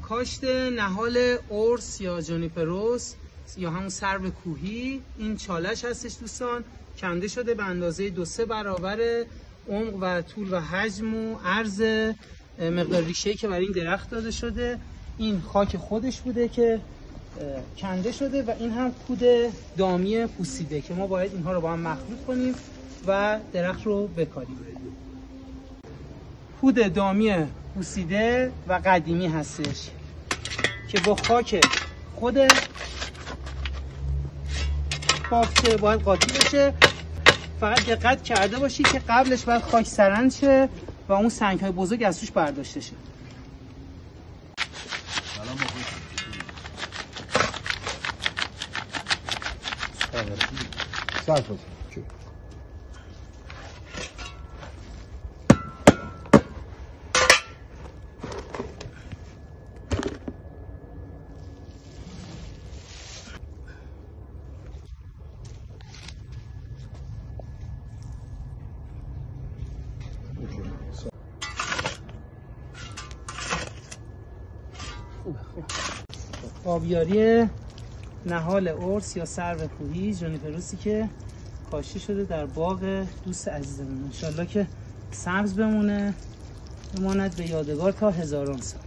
کاشت نهال ارس یا جونیپروس یا همون سرو کوهی. این چالش هستش دوستان، کنده شده به اندازه 2-3 برابر عمق و طول و حجم و عرض مقدار ریشه‌ای که برای این درخت داده شده. این خاک خودش بوده که کنده شده و این هم کود دامی پوسیده که ما باید اینها رو با هم مخلوط کنیم و درخت رو بکاریم. کود دامی پوسیده و قدیمی هستش که با خاک خود بافته باید قاطی بشه. فقط دقت کرده باشید که قبلش باید خاک سرند شه و اون سنگ‌های بزرگ از توش برداشته شه. آبیاری نهال ارس یا سرو کوهی جونیپروسی که کاشته شده در باغ دوست عزیزمون، انشالله که سبز بمونه، بماند به یادگار تا هزاران سال.